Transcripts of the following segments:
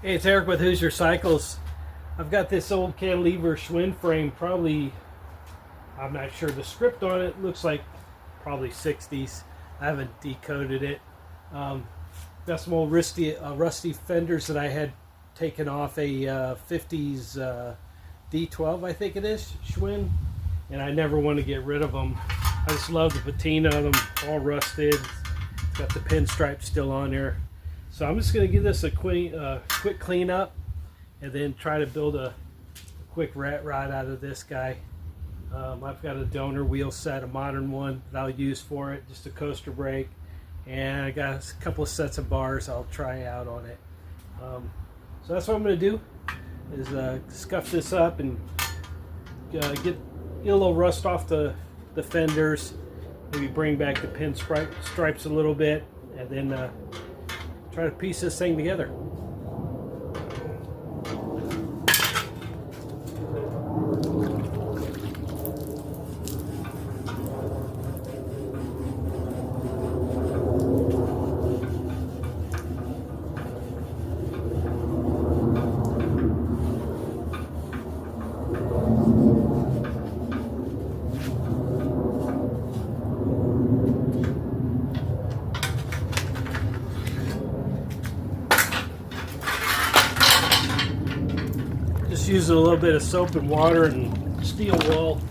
Hey, it's Eric with HoosierCycles. I've got this old cantilever Schwinn frame, probably, I'm not sure the script on it, looks like probably 60s. I haven't decoded it. Got some old rusty fenders that I had taken off a 50s D12, I think it is, Schwinn, and I never want to get rid of them. I just love the patina of them, all rusted. It's got the pinstripe still on there. So I'm just going to give this a quick cleanup and then try to build a quick rat rod out of this guy. I've got a donor wheel set, a modern one that I'll use for it, just a coaster brake, and I got a couple of sets of bars I'll try out on it. So that's what I'm going to do, is scuff this up and get a little rust off the fenders, maybe bring back the pin stripes a little bit, and then try to piece this thing together. Just using a little bit of soap and water and steel wool.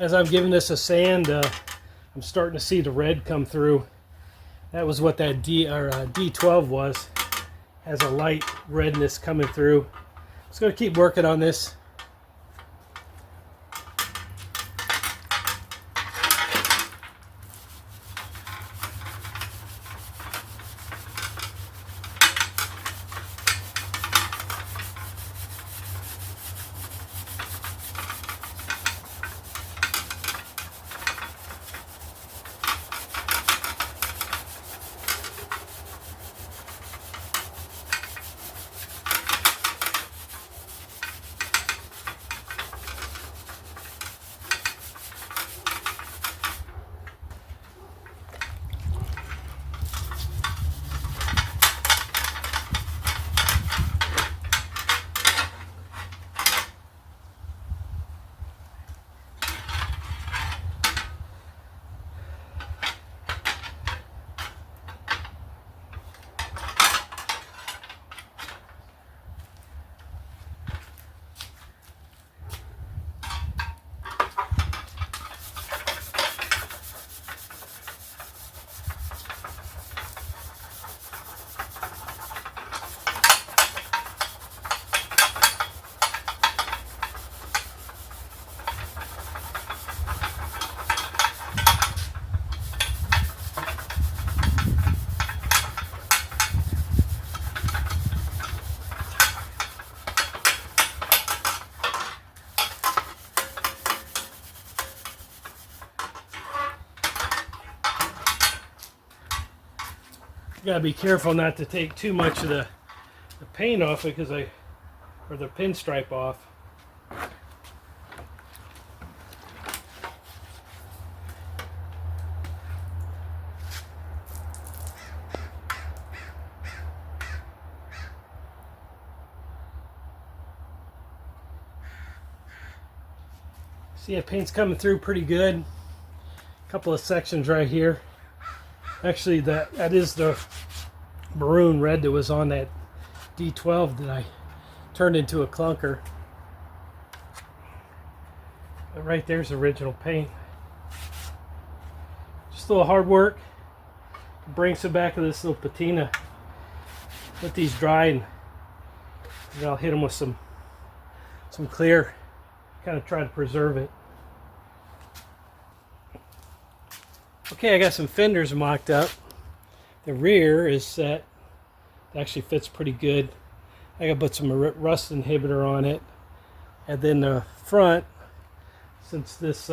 As I'm giving this a sand, I'm starting to see the red come through. That was what that D12 was. Has a light redness coming through. Just going to keep working on this. You gotta be careful not to take too much of the paint off it, or the pinstripe off. See, that paint's coming through pretty good. A couple of sections right here. Actually, that is the maroon red that was on that D12 that I turned into a clunker. But right there's original paint. Just a little hard work. Bring some back of this little patina. Let these dry, and I'll hit them with some clear. Kind of try to preserve it. Okay, I got some fenders mocked up. The rear is set. It actually fits pretty good. I gotta put some rust inhibitor on it. And then the front, since this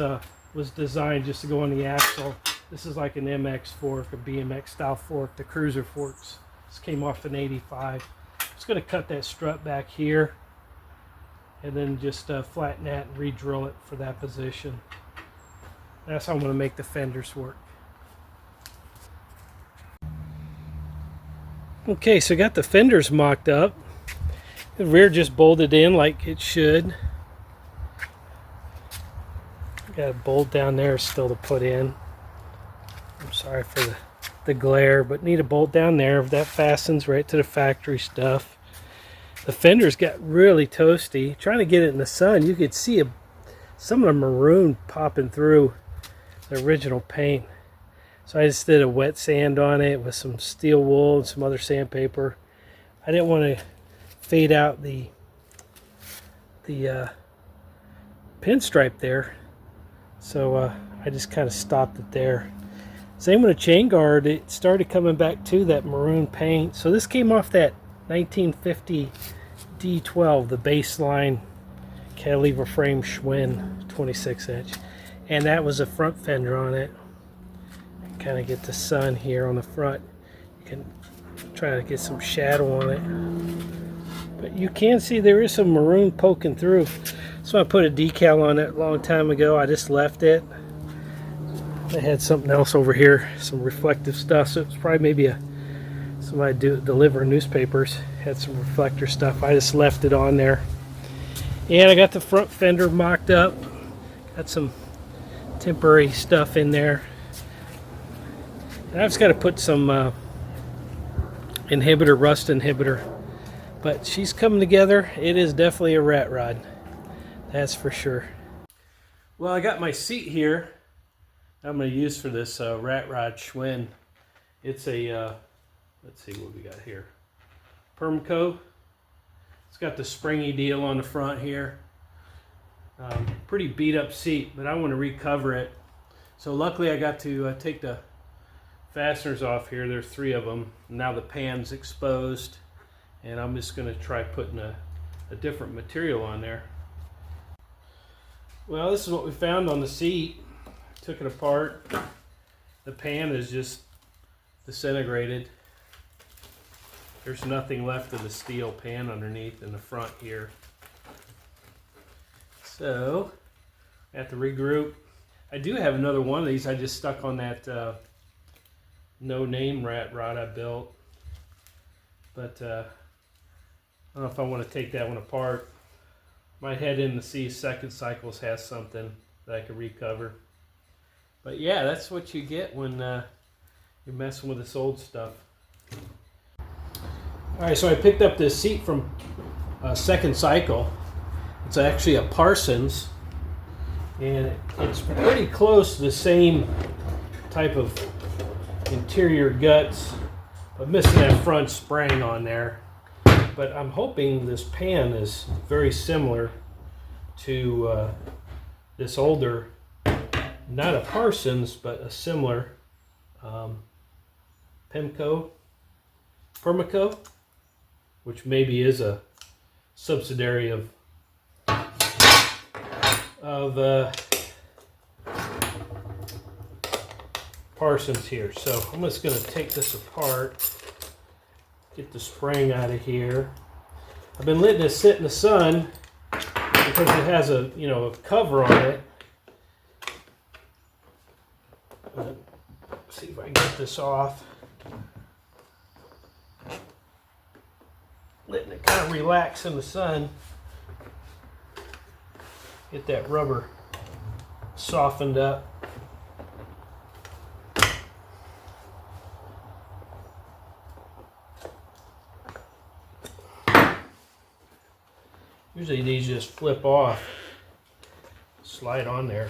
was designed just to go on the axle, this is like an MX fork, a BMX style fork, the cruiser forks. This came off an 85. I'm just gonna cut that strut back here and then just flatten that and re-drill it for that position. That's how I'm going to make the fenders work. Okay, so I got the fenders mocked up. The rear just bolted in like it should. Got a bolt down there still to put in. I'm sorry for the glare, but need a bolt down there. That fastens right to the factory stuff. The fenders got really toasty. Trying to get it in the sun, you could see some of the maroon popping through the original paint. So I just did a wet sand on it with some steel wool and some other sandpaper. I didn't want to fade out the pinstripe there, so I just kind of stopped it there. Same with the chain guard. It started coming back to that maroon paint. So this came off that 1950 D12, the baseline cantilever frame Schwinn 26-inch, and that was a front fender on it. Kind of get the sun here on the front. You can try to get some shadow on it, but you can see there is some maroon poking through. So I put a decal on it a long time ago. I just left it. I had something else over here, some reflective stuff, so it's probably maybe somebody deliver newspapers, had some reflector stuff. I just left it on there. And I got the front fender mocked up. Got some temporary stuff in there. And I've just got to put some rust inhibitor. But she's coming together. It is definitely a rat rod. That's for sure. Well, I got my seat here I'm going to use for this rat rod Schwinn. It's a, let's see what we got here. Permco. It's got the springy deal on the front here. Pretty beat up seat, but I want to recover it. So luckily I got to take the fasteners off here. There's 3 of them. Now the pan's exposed, and I'm just going to try putting a different material on there. Well, this is what we found on the seat. Took it apart. The pan is just disintegrated. There's nothing left of the steel pan underneath in the front here. So I have to regroup. I do have another one of these. I just stuck on that no name rat rod I built, but I don't know if I want to take that one apart. Might head in to see HoosierCycles has something that I can recover. But yeah, that's what you get when you're messing with this old stuff. Alright, so I picked up this seat from Second Cycle. It's actually a Parsons, and it's pretty close to the same type of interior guts, but missing that front spring on there. But I'm hoping this pan is very similar to this older, not a Parsons, but a similar Permco, which maybe is a subsidiary of Parsons here. So I'm just going to take this apart, get the spring out of here. I've been letting it sit in the sun because it has a a cover on it. See if I can get this off. Letting it kind of relax in the sun. Get that rubber softened up. Usually these just flip off, slide on there.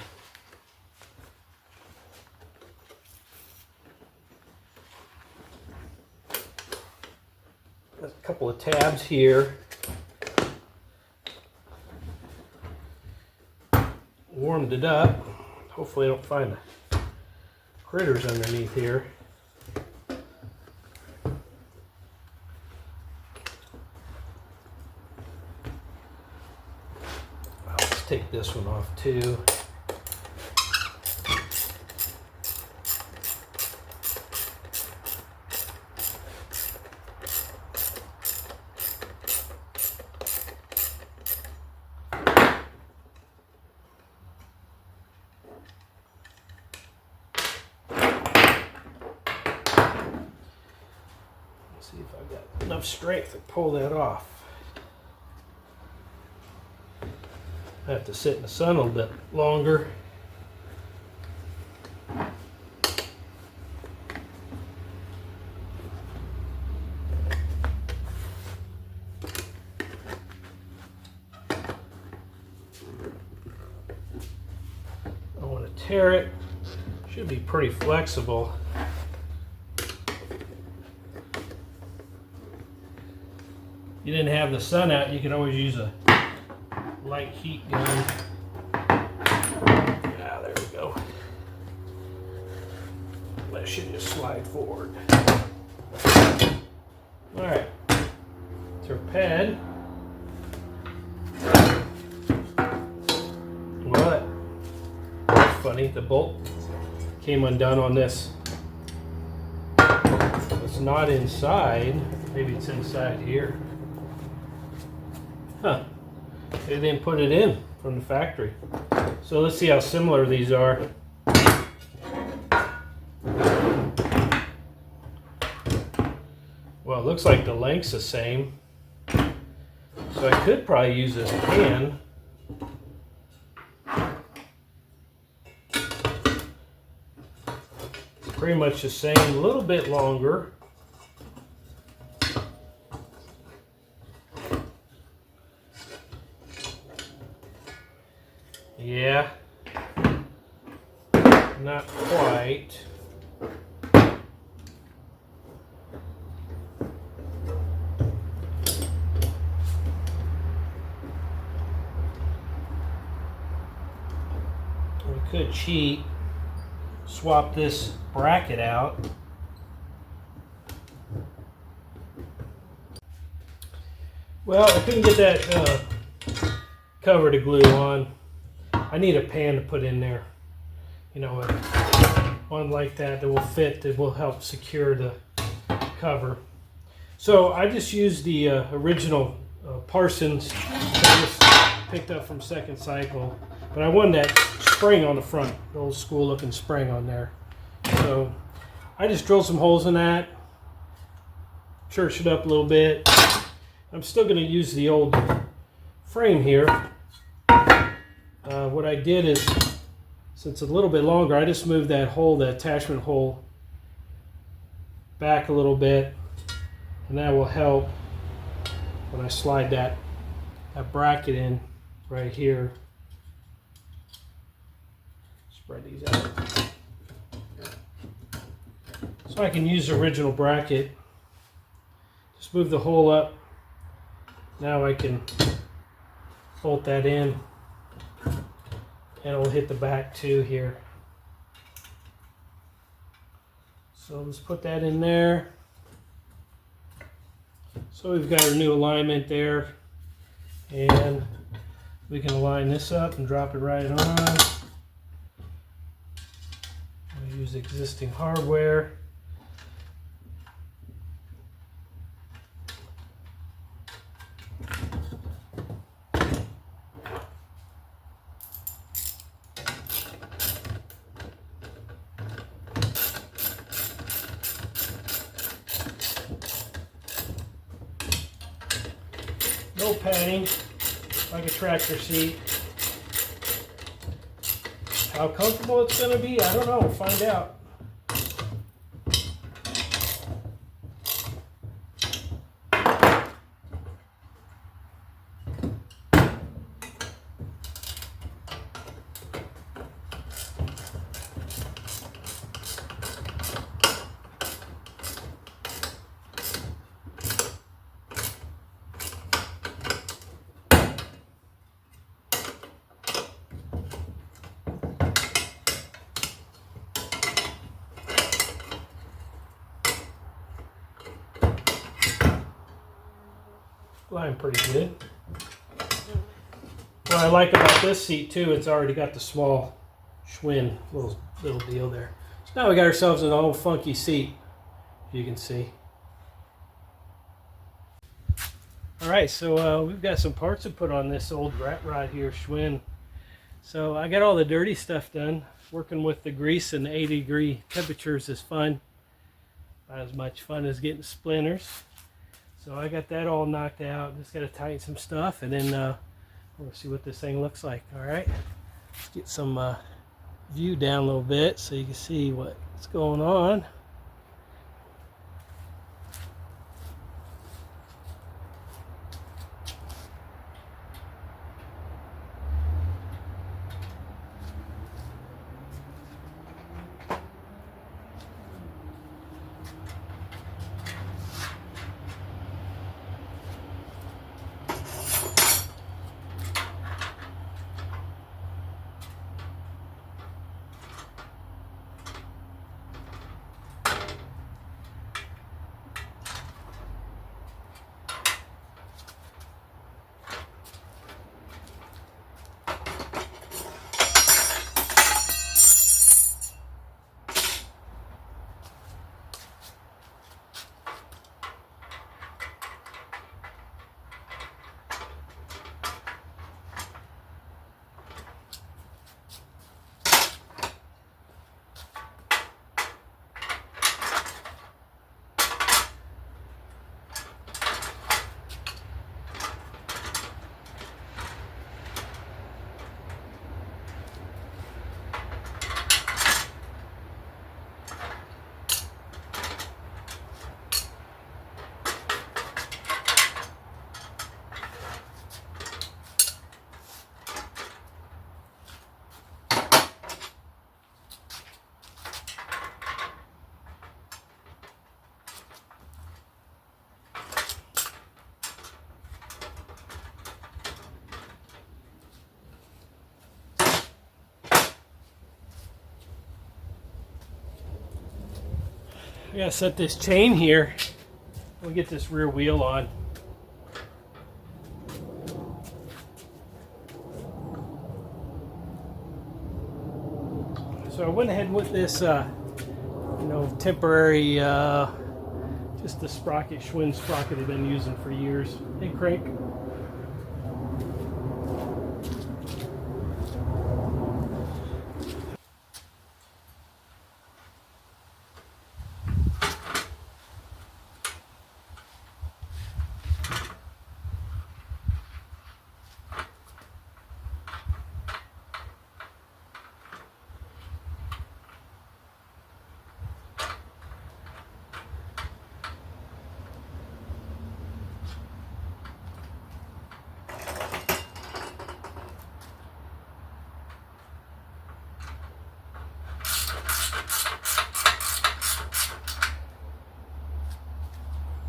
Got a couple of tabs here. Warmed it up. Hopefully I don't find the critters underneath here. Let's take this one off too. See if I've got enough strength to pull that off. I have to sit in the sun a little bit longer. I want to tear it. Should be pretty flexible. You didn't have the sun out, you could always use a light heat gun. Yeah, there we go. That should just slide forward. Alright, pad. Well, that's funny, the bolt came undone on this. It's not inside, maybe it's inside here. Huh, they didn't put it in from the factory. So let's see how similar these are. Well, it looks like the length's the same. So I could probably use this pan. It's pretty much the same, a little bit longer. Yeah, Not quite. We could cheat, swap this bracket out. Well, I couldn't get that cover to glue on. I need a pan to put in there. You know, one like that will fit, that will help secure the cover. So I just used the original Parsons that I just picked up from Second Cycle, but I wanted that spring on the front, the old school looking spring on there. So I just drilled some holes in that, churched it up a little bit. I'm still going to use the old frame here. What I did is, since it's a little bit longer, I just moved that hole, that attachment hole, back a little bit, and that will help when I slide that bracket in right here. Spread these out. So I can use the original bracket. Just move the hole up. Now I can bolt that in, and it'll hit the back too here. So let's put that in there. So we've got our new alignment there, and we can align this up and drop it right on. We use existing hardware. No padding, like a tractor seat. How comfortable it's going to be, I don't know. We'll find out. Line pretty good. What I like about this seat too, it's already got the small Schwinn little deal there. So now we got ourselves an old funky seat, you can see. Alright, so we've got some parts to put on this old rat rod here, Schwinn. So I got all the dirty stuff done. Working with the grease and the 80-degree temperatures is fun. Not as much fun as getting splinters. So I got that all knocked out. Just got to tighten some stuff, and then we'll see what this thing looks like. All right, let's get some view down a little bit so you can see what's going on. I gotta set this chain here. We'll get this rear wheel on. So I went ahead with this, temporary, just the sprocket, Schwinn sprocket I've been using for years. Hey, crank.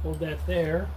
Hold that there.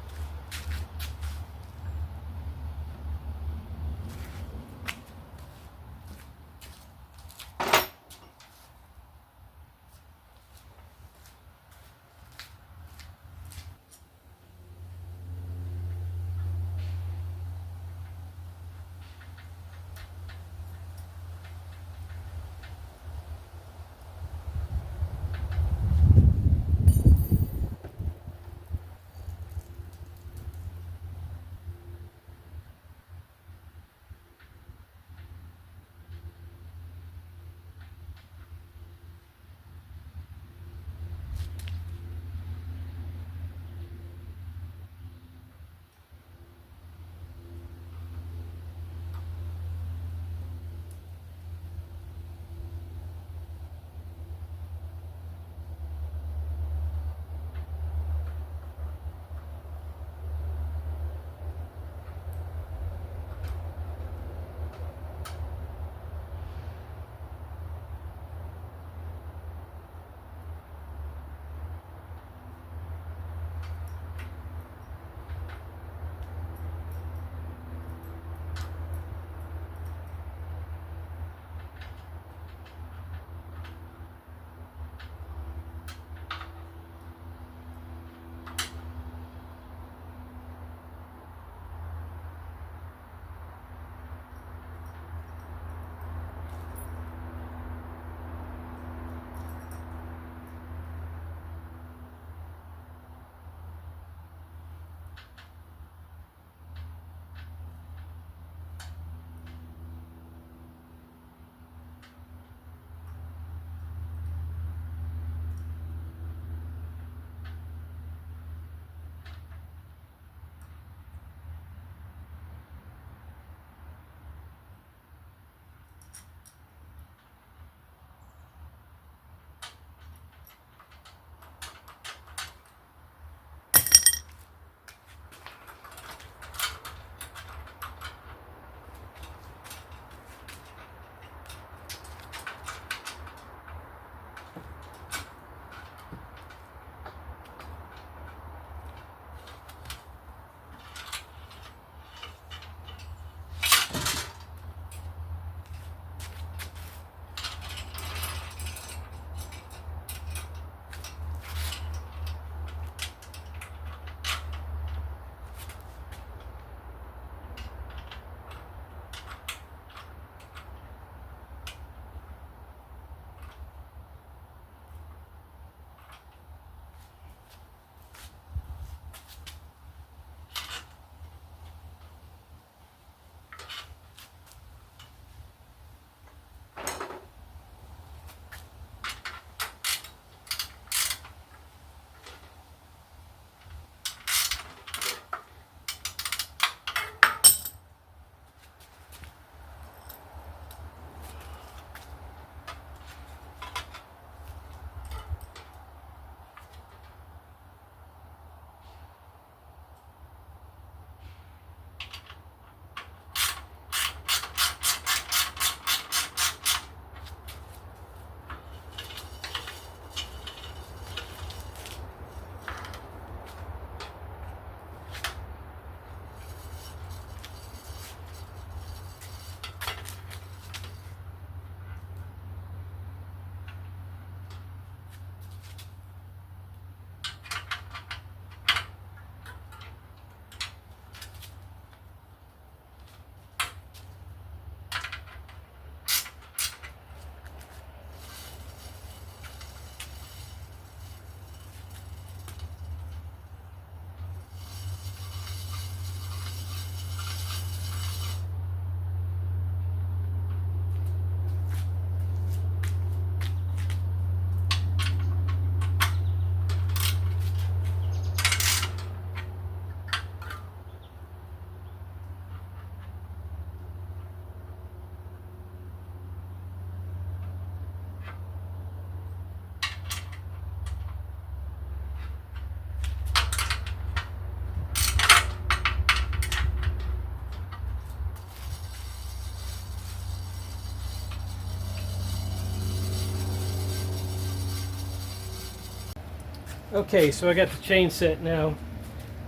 Okay, so I got the chain set now,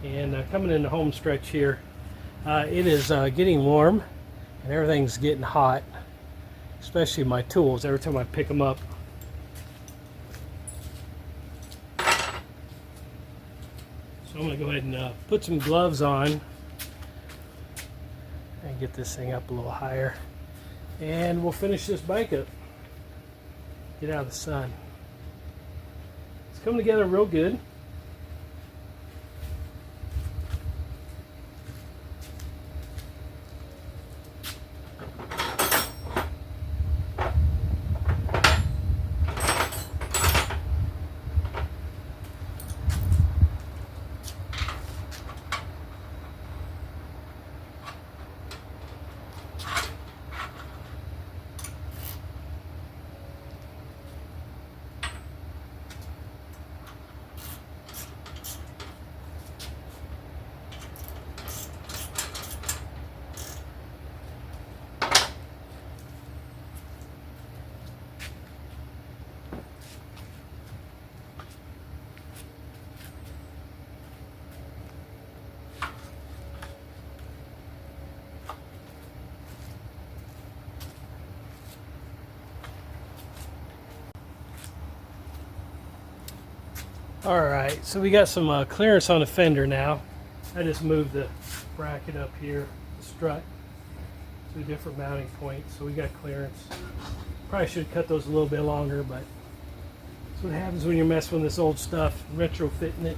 and coming in the home stretch here, it is getting warm and everything's getting hot, especially my tools every time I pick them up. So I'm going to go ahead and put some gloves on and get this thing up a little higher, and we'll finish this bike up. Get out of the sun. It's coming together real good. Alright, so we got some clearance on the fender now. I just moved the bracket up here, the strut, to a different mounting point, so we got clearance. Probably should cut those a little bit longer, but that's what happens when you're messing with this old stuff, retrofitting it.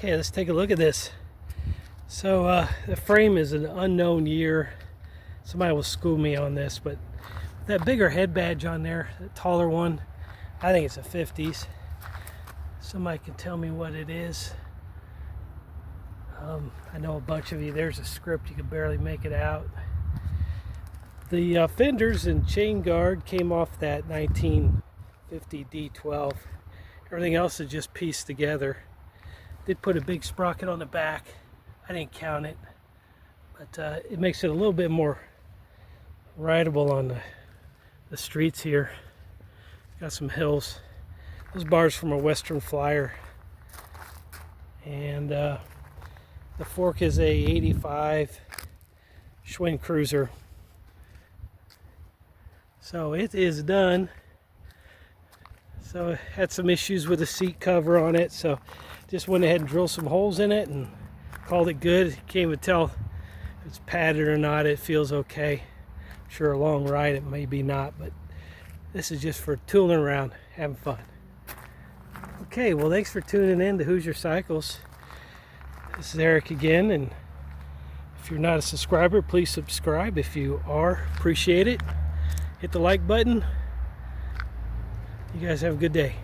Okay, let's take a look at this. So the frame is an unknown year. Somebody will school me on this, but that bigger head badge on there, the taller one, I think it's a 50s. Somebody can tell me what it is. I know a bunch of you, there's a script, you can barely make it out. The fenders and chain guard came off that 1950 D12. Everything else is just pieced together. Did put a big sprocket on the back. I didn't count it, but it makes it a little bit more rideable on the streets here. Got some hills. Those bars from a Western Flyer. And the fork is a 85 Schwinn Cruiser. So it is done. So it had some issues with the seat cover on it, so just went ahead and drilled some holes in it and called it good. Can't even tell if it's padded or not. It feels okay. I'm sure a long ride it maybe not, but this is just for tooling around, having fun. Okay, well, thanks for tuning in to Hoosier Cycles. This is Eric again, and if you're not a subscriber, please subscribe. If you are, appreciate it. Hit the like button. You guys have a good day.